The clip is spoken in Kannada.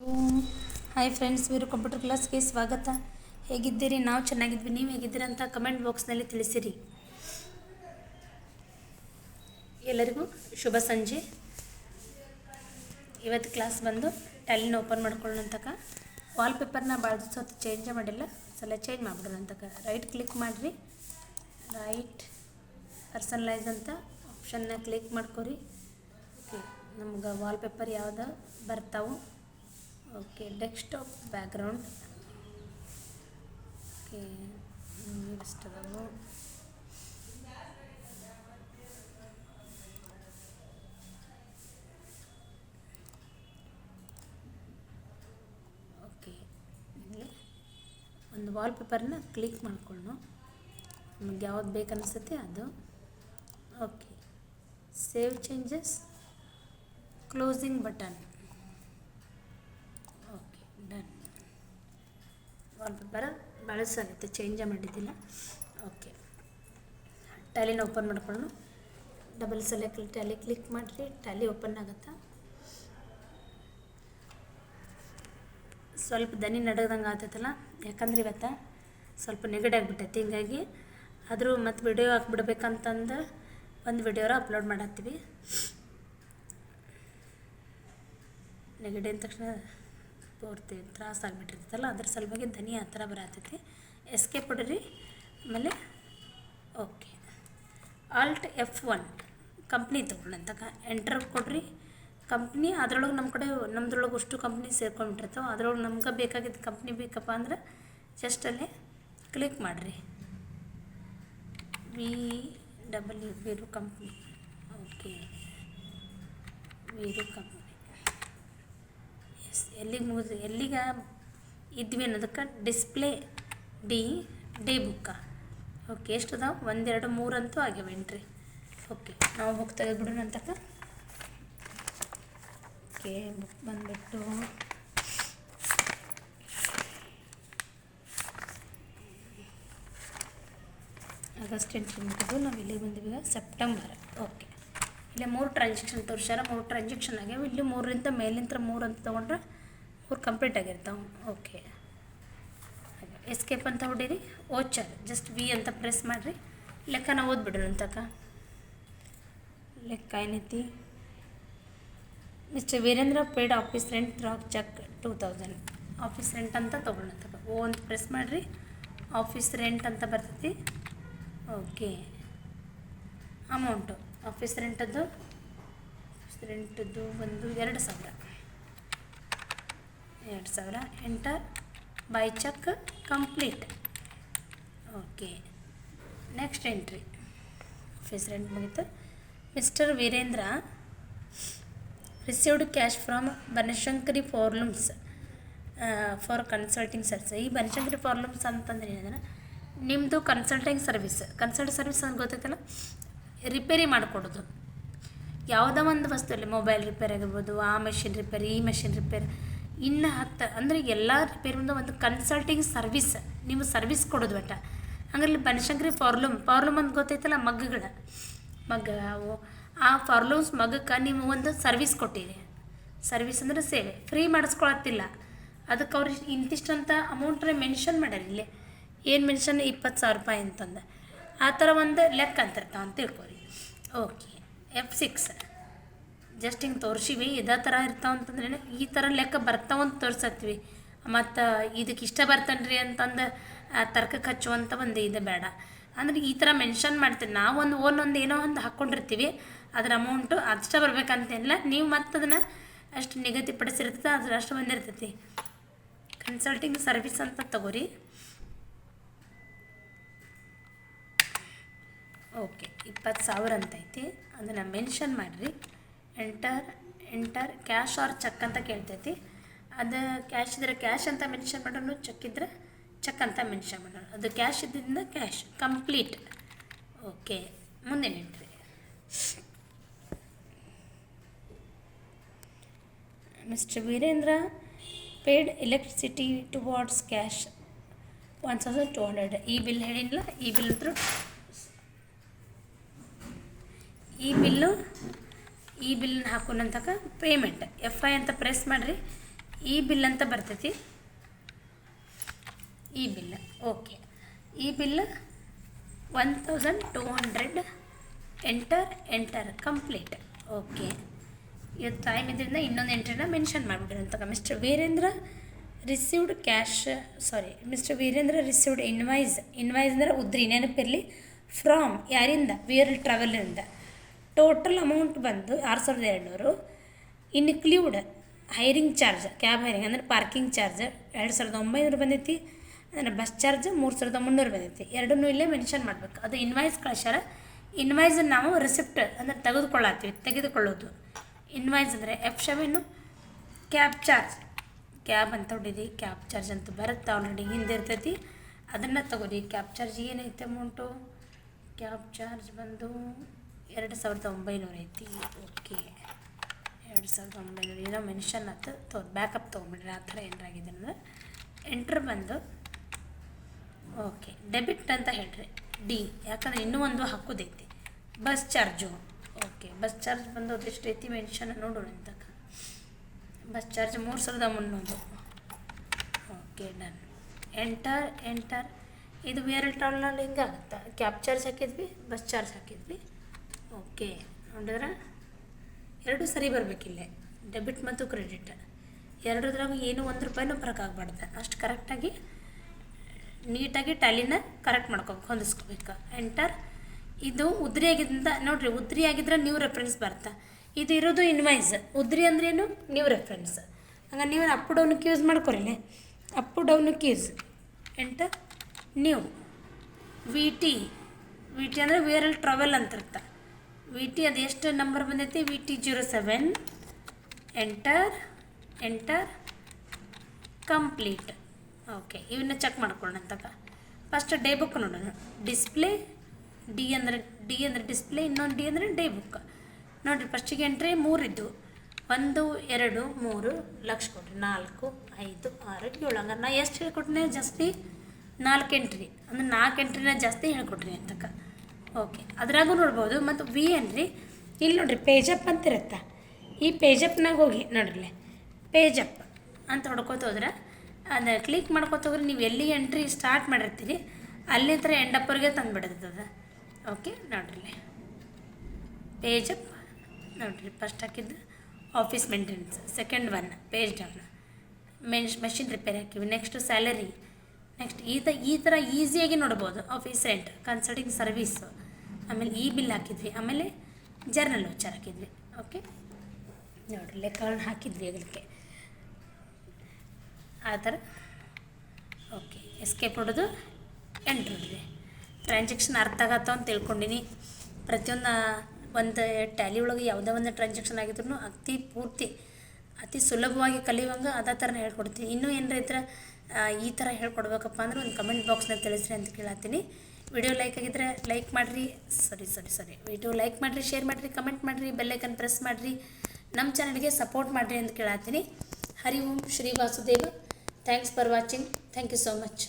ಹಾಯ್ ಫ್ರೆಂಡ್ಸ್, ವೀರು ಕಂಪ್ಯೂಟರ್ ಕ್ಲಾಸ್ಗೆ ಸ್ವಾಗತ. ಹೇಗಿದ್ದೀರಿ? ನಾವು ಚೆನ್ನಾಗಿದ್ವಿ. ನೀವು ಹೇಗಿದ್ದೀರಿ ಅಂತ ಕಮೆಂಟ್ ಬಾಕ್ಸ್ನಲ್ಲಿ ತಿಳಿಸಿರಿ. ಎಲ್ಲರಿಗೂ ಶುಭ ಸಂಜೆ. ಇವತ್ತು ಕ್ಲಾಸ್ ಬಂದು ಟ್ಯಾಲಿನ ಓಪನ್ ಮಾಡ್ಕೊಳ್ಳೋಣ ಅಂತಕ. ವಾಲ್ಪೇಪರ್ನ ಭಾಳ ದಿವಸ ಹೊತ್ತು ಚೇಂಜೇ ಮಾಡಿಲ್ಲ, ಸಲ ಚೇಂಜ್ ಮಾಡ್ಬಿಡೋಣ ಅಂತಕ. ರೈಟ್ ಕ್ಲಿಕ್ ಮಾಡಿರಿ, ರೈಟ್ ಪರ್ಸನಲೈಸ್ ಅಂತ ಆಪ್ಷನ್ನ ಕ್ಲಿಕ್ ಮಾಡ್ಕೊರಿ. ಓಕೆ, ನಮ್ಗೆ ವಾಲ್ಪೇಪರ್ ಯಾವ್ದು ಬರ್ತಾವೆ. Okay, desktop background. ಓಕೆ, ಇಷ್ಟು ಅದಾವು. ಓಕೆ, ಇಲ್ಲಿ ಒಂದು ವಾಲ್ಪೇಪರ್ನ ಕ್ಲಿಕ್ ಮಾಡ್ಕೊಳ್ಳೋಣ. ನಮಗೆ ಯಾವ್ದು ಬೇಕು ಅನಿಸುತ್ತೆ ಅದು. Okay, save changes, closing button. Okay, done. Wallpaper ಬಳಸಾಗುತ್ತೆ, ಚೇಂಜೇ ಮಾಡಿದ್ದಿಲ್ಲ. ಓಕೆ, ಟ್ಯಾಲಿನ ಓಪನ್ ಮಾಡ್ಕೊಳ್ಳೋಣ. ಡಬಲ್ ಸೆಲೆಕ್ಟ್ ಟ್ಯಾಲಿ ಕ್ಲಿಕ್ ಮಾಡಿರಿ, ಟ್ಯಾಲಿ ಓಪನ್ ಆಗುತ್ತೆ. ಸ್ವಲ್ಪ ದನಿ ನಡಗದಂಗೆ ಆಗ್ತೈತಲ್ಲ, ಯಾಕಂದ್ರೆ ಇವತ್ತು ಸ್ವಲ್ಪ ನೆಗಡಿ ಆಗಿಬಿಟ್ಟೈತಿ. ಹಿಂಗಾಗಿ ಆದರೂ ಮತ್ತು ವಿಡಿಯೋ ಹಾಕ್ಬಿಡ್ಬೇಕಂತಂದು ಒಂದು ವಿಡಿಯೋರ ಅಪ್ಲೋಡ್ ಮಾಡತ್ತೀವಿ. ನೆಗಡಿ ಅಂದ ತಕ್ಷಣ ಪೂರ್ತಿ ತ್ರಾಸ ಆಗಿಬಿಟ್ಟಿರ್ತೈತಲ್ಲ, ಅದ್ರ ಸಲುವಾಗಿ ದನಿ ಆ ಥರ ಬರತೈತಿ. ಎಸ್ಕೇಪ್ ಹೊಡ್ರಿ. ಆಮೇಲೆ ಓಕೆ, ಆಲ್ಟ್ F1 ಕಂಪ್ನಿ ತೊಗೊಳ್ಳಂತಕ. ಎಂಟರ್ ಕೊಡ್ರಿ ಕಂಪ್ನಿ. ಅದ್ರೊಳಗೆ ನಮ್ದ್ರೊಳಗೆ ಅಷ್ಟು ಕಂಪ್ನಿ ಸೇರ್ಕೊಂಡ್ಬಿಟ್ಟಿರ್ತಾವೆ. ಅದ್ರೊಳಗೆ ನಮ್ಗೆ ಬೇಕಾಗಿದ್ದ ಕಂಪ್ನಿ ಬೇಕಪ್ಪ ಅಂದ್ರೆ ಜಸ್ಟ್ ಅಲ್ಲೇ ಕ್ಲಿಕ್ ಮಾಡಿರಿ. Veeru company. Okay, Veeru company. ಎಲ್ಲಿಗೆ ಇದ್ವಿ ಅನ್ನೋದಕ್ಕೆ ಡಿಸ್ಪ್ಲೇ ಡೇ ಬುಕ್ಕ. ಓಕೆ, ಎಷ್ಟು ಅದಾವೆ? 1 2 3 ಅಂತೂ ಆಗ್ಯಾವ ಎಂಟ್ರಿ. ಓಕೆ, ನಾವು ಬುಕ್ ತೆಗೆದುಬಿಡೋಣ ಅಂತಕ. ಓಕೆ, ಬುಕ್ ಬಂದುಬಿಟ್ಟು ಆಗಸ್ಟ್ ಎಂಟ್ರಿ ಮುಗಿದು ನಾವು ಇಲ್ಲಿಗೆ ಬಂದಿವಿ. ಈಗ ಸೆಪ್ಟೆಂಬರ್. ಓಕೆ, ಇಲ್ಲಿ 3 ಟ್ರಾನ್ಸಾಕ್ಷನ್ ತೋರಿಸ್ಯಾರ. 3 ಟ್ರಾನ್ಸಾಕ್ಷನ್ ಆಗ್ಯಾವ. ಇಲ್ಲಿ 3ರಿಂದ ಮೇಲಿಂದ 3 ಅಂತ ತೊಗೊಂಡ್ರೆ 3 ಕಂಪ್ಲೀಟ್ ಆಗಿರ್ತಾವೆ. ಓಕೆ, ಎಸ್ಕೇಪ್ ಅಂತ ಹೊಡೀರಿ. ಓಚರ್ ಜಸ್ಟ್ ವಿ ಅಂತ ಪ್ರೆಸ್ ಮಾಡಿರಿ. ಲೆಕ್ಕನ ಓದ್ಬಿಡ್ರಿ ಅಂತಕ. ಲೆಕ್ಕ ಏನೈತಿ? Mister Virendra paid office rent drop cheque 2000. Office rent ಅಂತ ತೊಗೊಳ್ಳಂತಕ. ಓ ಅಂತ ಪ್ರೆಸ್ ಮಾಡಿರಿ. ಆಫೀಸ್ ರೆಂಟ್ ಅಂತ ಬರ್ತೈತಿ. ಓಕೆ, ಅಮೌಂಟು ಆಫೀಸ್ ರೆಂಟದ್ದು ಒಂದು 2000. Enter by cheque complete. Okay, next entry. Office rent ಮುಗಿತು. Mister Virendra received cash from Banashankari powerlooms for consulting service. ಈ ಬನಶಂಕರಿ ಫಾರ್ಲೂಮ್ಸ್ ಅಂತಂದ್ರೆ ಏನಂದ್ರೆ ನಿಮ್ಮದು ಕನ್ಸಲ್ಟಿಂಗ್ ಸರ್ವಿಸ್ ಅಂತ ಗೊತ್ತೈತಲ್ಲ, ರಿಪೇರಿ ಮಾಡಿಕೊಡೋದು. ಯಾವುದೋ ಒಂದು ವಸ್ತುವಲ್ಲಿ ಮೊಬೈಲ್ ರಿಪೇರಿ ಆಗಿರ್ಬೋದು, ಆ ಮೆಷಿನ್ ರಿಪೇರಿ, ಈ ಮೆಷಿನ್ ರಿಪೇರಿ, ಇನ್ನು 10 ಅಂದರೆ ಎಲ್ಲ ರಿಪೇರಿಯಿಂದ ಒಂದು ಕನ್ಸಲ್ಟಿಂಗ್ ಸರ್ವಿಸ್. ನೀವು ಸರ್ವಿಸ್ ಕೊಡೋದು ಒಟ್ಟ. ಹಂಗಲ್ಲಿ ಬನಶಂಕರಿ ಫಾರ್ಲೂಮ್ ಅಂತ ಗೊತ್ತೈತಲ್ಲ, ಮಗ್ಗ ಅವು. ಆ ಫಾರ್ಲೂಮ್ಸ್ ಮಗ್ಗಕ್ಕೆ ನೀವು ಒಂದು ಸರ್ವಿಸ್ ಕೊಟ್ಟಿರಿ. ಸರ್ವಿಸ್ ಅಂದರೆ ಸೇವೆ. ಫ್ರೀ ಮಾಡಿಸ್ಕೊಳತ್ತಿಲ್ಲ. ಅದಕ್ಕೆ ಅವ್ರು ಇಂತಿಷ್ಟಂತ ಅಮೌಂಟ್ನ ಮೆನ್ಷನ್ ಮಾಡ್ಯಾರ. ಇಲ್ಲಿ ಏನು ಮೆನ್ಷನ್? 20,000 ರೂಪಾಯಿ ಅಂತಂದು. ಆ ಥರ ಒಂದು ಲೆಕ್ಕ ಅಂತಿರ್ತಾವೆ ಅಂತ ತಿಳ್ಕೊರಿ. ಓಕೆ, F6 ಜಸ್ಟ್ ಹಿಂಗೆ ತೋರಿಸಿವಿ. ಇದೇ ಥರ ಇರ್ತಾವೆ ಅಂತಂದ್ರೆ ಈ ಥರ ಲೆಕ್ಕ ಬರ್ತಾವಂತ ತೋರ್ಸತ್ತೀವಿ. ಮತ್ತು ಇದಕ್ಕೆ ಇಷ್ಟ ಬರ್ತನ್ರಿ ಅಂತಂದು ತರ್ಕಕ್ಕೆ ಹಚ್ಚುವಂಥ ಒಂದು ಇದು ಬೇಡ. ಅಂದ್ರೆ ಈ ಥರ ಮೆನ್ಷನ್ ಮಾಡ್ತೀವಿ ನಾವು. ಒಂದು ಏನೋ ಒಂದು ಹಾಕ್ಕೊಂಡಿರ್ತೀವಿ. ಅದ್ರ ಅಮೌಂಟು ಅಷ್ಟ ಬರ್ಬೇಕಂತೇನಿಲ್ಲ. ನೀವು ಮತ್ತು ಅದನ್ನು ಅಷ್ಟು ನಿಗದಿಪಡಿಸಿರ್ತದೆ, ಅದ್ರ ಅಷ್ಟು ಬಂದಿರ್ತೈತಿ. ಕನ್ಸಲ್ಟಿಂಗ್ ಸರ್ವಿಸ್ ಅಂತ ತಗೋರಿ. ಓಕೆ, 20,000 ಅಂತೈತಿ. ಅದನ್ನು ಮೆನ್ಷನ್ ಮಾಡಿರಿ. ಎಂಟರ್ ಕ್ಯಾಶ್ ಆರ್ ಚೆಕ್ ಅಂತ ಕೇಳ್ತೈತಿ. ಅದು ಕ್ಯಾಶ್ ಇದ್ದರೆ ಕ್ಯಾಶ್ ಅಂತ ಮೆನ್ಷನ್ ಮಾಡೋಣ, ಚೆಕ್ ಇದ್ದರೆ ಚೆಕ್ ಅಂತ ಮೆನ್ಷನ್ ಮಾಡೋಣ. ಅದು ಕ್ಯಾಶ್ ಇದ್ದಿಂದ ಕ್ಯಾಶ್ ಕಂಪ್ಲೀಟ್. ಓಕೆ, ಮುಂದೆ entry. Mister Virendra paid electricity towards cash 1200. ಈ ಬಿಲ್ ಹೇಳಿಲ್ಲ. ಈ ಬಿಲ್ ಅಂತೂ ಈ ಬಿಲ್ಲು ಹಾಕೋಣಂತಕ ಪೇಮೆಂಟ್ F5 ಅಂತ ಪ್ರೆಸ್ ಮಾಡಿರಿ. ಈ ಬಿಲ್ ಅಂತ ಬರ್ತೈತಿ, ಈ ಬಿಲ್. ಓಕೆ, ಈ ಬಿಲ್ 1200 ಎಂಟರ್ ಕಂಪ್ಲೀಟ್. ಓಕೆ, ಇವತ್ತು ಟೈಮ್ ಇದರಿಂದ ಇನ್ನೊಂದು ಎಂಟ್ರಿನ ಮೆನ್ಷನ್ ಮಾಡಿಬಿಡ್ರಿ ಅಂತ. ಮಿಸ್ಟರ್ ವೀರೇಂದ್ರ ರಿಸೀವ್ಡ್ ಇನ್ವಾಯ್ಸ್ ಅಂದರೆ ಉದ್ರಿ, ನೆನಪಿರಲಿ. ಫ್ರಾಮ್ ಯಾರಿಂದ? ವಿಯರ್ ಟ್ರಾವೆಲಿಂದ. ಟೋಟಲ್ ಅಮೌಂಟ್ ಬಂದು 6200. Include hiring charge, cab hiring ಅಂದರೆ ಪಾರ್ಕಿಂಗ್ ಚಾರ್ಜ್ 2900 ಬಂದೈತಿ. ಅಂದರೆ ಬಸ್ ಚಾರ್ಜ್ 3300 ಬಂದೈತಿ. ಎರಡನ್ನೂ ಇಲ್ಲೇ ಮೆನ್ಷನ್ ಮಾಡಬೇಕು. ಅದು ಇನ್ವಾಯ್ಸ್ ಕಳ್ಸ್ಯಾರ. ಇನ್ವಾಯ್ಸ್ ನಾವು ರಿಸಿಪ್ಟ್ ಅಂದರೆ ತೆಗೆದುಕೊಳ್ಳೋದು. ಇನ್ವಾಯ್ಸ್ ಅಂದರೆ F7. ಕ್ಯಾಬ್ ಚಾರ್ಜ್, ಕ್ಯಾಬ್ ಅಂತ ಹೊಡೀರಿ, ಕ್ಯಾಬ್ ಚಾರ್ಜ್ ಅಂತ ಬರುತ್ತೆ, ಆಲ್ರೆಡಿ ಹಿಂದೆ ಇರ್ತೈತಿ, ಅದನ್ನು ತಗೋರಿ. ಕ್ಯಾಬ್ ಚಾರ್ಜ್ ಏನೈತೆ ಅಮೌಂಟು? ಕ್ಯಾಬ್ ಚಾರ್ಜ್ ಬಂದು 2900 ಐತಿ. ಓಕೆ, 2900 ಏನೋ ಮೆನ್ಷನ್ ಆಯ್ತು. ಬ್ಯಾಕಪ್ ತೊಗೊಂಬಿಡ್ರಿ, ಆ ಥರ ಏನಾಗಿದೆ ಅಂದರೆ. ಎಂಟ್ರ್ ಬಂದು ಓಕೆ, ಡೆಬಿಟ್ ಅಂತ ಹೇಳ್ರಿ, ಡಿ, ಯಾಕಂದರೆ ಇನ್ನೂ ಒಂದು ಹಾಕೋದೈತಿ. Bus charge, okay, bus charge ಬಂದು ಅದೆಷ್ಟು ಐತಿ ಮೆನ್ಷನ್ ನೋಡೋಣ ಅಂತ. Bus charge 3300. Okay, done. Enter. ಇದು ವೇರ್ ಟ್ರಾವೆಲ್ನಲ್ಲಿ ಹಿಂಗಾಗುತ್ತೆ. ಕ್ಯಾಬ್ ಚಾರ್ಜ್ ಹಾಕಿದ್ವಿ, ಬಸ್ ಚಾರ್ಜ್ ಹಾಕಿದ್ವಿ. ಓಕೆ, ನೋಡಿದ್ರೆ ಎರಡೂ ಸರಿ ಬರಬೇಕಿಲ್ಲೇ, ಡೆಬಿಟ್ ಮತ್ತು ಕ್ರೆಡಿಟ್ ಎರಡದ್ರಾಗ ಏನು ₹1 ಫರಕ್ ಆಗಬಾರ್ದು. ಅಷ್ಟು ಕರೆಕ್ಟಾಗಿ ನೀಟಾಗಿ ಟ್ಯಾಲಿನ ಕರೆಕ್ಟ್ ಹೊಂದಿಸ್ಕೋಬೇಕು. ಎಂಟರ್. ಇದು ಉದ್ರಿ ಆಗಿದ್ದರಿಂದ ನೋಡಿರಿ, ಉದ್ರಿ ಆಗಿದ್ರೆ ನ್ಯೂ ರೆಫರೆನ್ಸ್ ಬರ್ತಾ. ಇದು ಇರೋದು ಇನ್ವಾಯ್ಸ್. ಉದ್ರಿ ಅಂದ್ರೇನು? New reference. ಹಂಗೆ ನೀವು ಅಪ್ ಡೌನಕ್ಕೆ ಯೂಸ್ ಮಾಡ್ಕೊರಿಲ್ಲ, ಅಪ್ ಡೌನಕ್ಕೆ ಯೂಸ್. ಎಂಟರ್. ನ್ಯೂ VT ಅಂದರೆ ವೇರ್ ಟ್ರಾವೆಲ್ ಅಂತ ಇರ್ತಾ. VT ಅದು ಎಷ್ಟು ನಂಬರ್ ಬಂದೈತಿ? VT 07. Enter complete. ಓಕೆ, ಇವನ್ನ ಚೆಕ್ ಮಾಡ್ಕೊಳ್ಳೋಣ ಅಂತಕ. ಫಸ್ಟ್ ಡೇ ಬುಕ್ ನೋಡೋಣ. ಡಿಸ್ಪ್ಲೇ, ಡಿ ಅಂದರೆ ಡಿಸ್ಪ್ಲೇ, ಇನ್ನೊಂದು ಡಿ ಅಂದರೆ ಡೇ ಬುಕ್. ನೋಡಿರಿ, ಫಸ್ಟಿಗೆ ಎಂಟ್ರಿ 3 ಇದ್ದು, 1 2 3 ಲಕ್ಷ ಕೊಡ್ರಿ. 4 5 6 7. ಹಂಗಾರೆ ನಾ ಎಷ್ಟು ಹೇಳ್ಕೊಟ್ರಿ? ಜಾಸ್ತಿ 4 ಎಂಟ್ರಿ, ಅಂದರೆ 4 ಎಂಟ್ರಿನ ಜಾಸ್ತಿ ಹೇಳ್ಕೊಟ್ರಿ ಅಂತಕ. ಓಕೆ, ಅದ್ರಾಗೂ ನೋಡ್ಬೋದು. ಮತ್ತು ವಿ ಏನ್ರಿ, ಇಲ್ಲಿ ನೋಡಿರಿ ಪೇಜಪ್ ಅಂತ ಇರುತ್ತೆ. ಈ ಪೇಜಪ್ನಾಗ ಹೋಗಿ ನೋಡ್ರಿ, ಪೇಜಪ್ ಅಂತ ಹೊಡ್ಕೋತ ಹೋದ್ರೆ, ಅದು ಕ್ಲಿಕ್ ಮಾಡ್ಕೋತ ಹೋಗ್ರಿ, ನೀವು ಎಲ್ಲಿ ಎಂಟ್ರಿ ಸ್ಟಾರ್ಟ್ ಮಾಡಿರ್ತೀರಿ ಅಲ್ಲಿ ಥರ ಎಂಡಪ್ಪವ್ರಿಗೆ ತಂದುಬಿಡ್ತದೆ. ಓಕೆ, ನೋಡ್ರಿ ಪೇಜಪ್ ನೋಡಿರಿ. ಫಸ್ಟ್ ಹಾಕಿದ್ದು office maintenance, second one page down, machine ರಿಪೇರಿ ಹಾಕಿವಿ. Next salary. ನೆಕ್ಸ್ಟ್ ಈ ಥರ ಈಸಿಯಾಗಿ ನೋಡ್ಬೋದು. ಆಫೀಸ್ ರೆಂಟ್, ಕನ್ಸಲ್ಟಿಂಗ್ ಸರ್ವೀಸು, ಆಮೇಲೆ ಈ ಬಿಲ್ ಹಾಕಿದ್ವಿ, ಆಮೇಲೆ ಜರ್ನಲ್ ವೋಚರ್ ಹಾಕಿದ್ವಿ. ಓಕೆ, ನೋಡಿರಿ ಲೆಕ್ಕಗಳನ್ನ ಹಾಕಿದ್ವಿ ಅದಕ್ಕೆ ಆ ಥರ. ಓಕೆ, ಎಸ್ಕೇಪ್ ಹೊಡೋದು ಎಂಟ್ರ್ ಹೊಡಿದ್ವಿ. ಟ್ರಾನ್ಸಾಕ್ಷನ್ ಅರ್ಥ ಆಗತ್ತೋ ಅಂತ ತಿಳ್ಕೊಂಡಿನಿ. ಪ್ರತಿಯೊಂದು ಒಂದು ಟ್ಯಾಲಿ ಒಳಗೆ ಯಾವುದೇ ಒಂದು ಟ್ರಾನ್ಸಾಕ್ಷನ್ ಆಗಿದ್ರು ಅತಿ ಸುಲಭವಾಗಿ ಕಲಿಯುವಂಗೆ ಅದೇ ಥರ ಹೇಳ್ಕೊಡ್ತೀನಿ. ಇನ್ನೂ ಏನಾರ ಇದ್ರೆ ಈ ಥರ ಹೇಳ್ಕೊಡ್ಬೇಕಪ್ಪ ಅಂದ್ರೆ ಒಂದು ಕಮೆಂಟ್ ಬಾಕ್ಸ್ನಾಗ ತಿಳಿಸ್ರಿ ಅಂತ ಕೇಳತ್ತೀನಿ. ವಿಡಿಯೋ ಲೈಕ್ ಆಗಿದ್ದರೆ ಲೈಕ್ ಮಾಡಿರಿ, ವಿಡಿಯೋ ಲೈಕ್ ಮಾಡಿರಿ, ಶೇರ್ ಮಾಡಿರಿ, ಕಮೆಂಟ್ ಮಾಡಿರಿ, ಬೆಲ್ಲೈಕನ್ ಪ್ರೆಸ್ ಮಾಡಿರಿ, ನಮ್ಮ ಚಾನಲ್ಗೆ ಸಪೋರ್ಟ್ ಮಾಡಿರಿ ಅಂತ ಕೇಳತ್ತೀನಿ. Hari Om Shri Vasudeva. Thanks for watching. Thank you so much.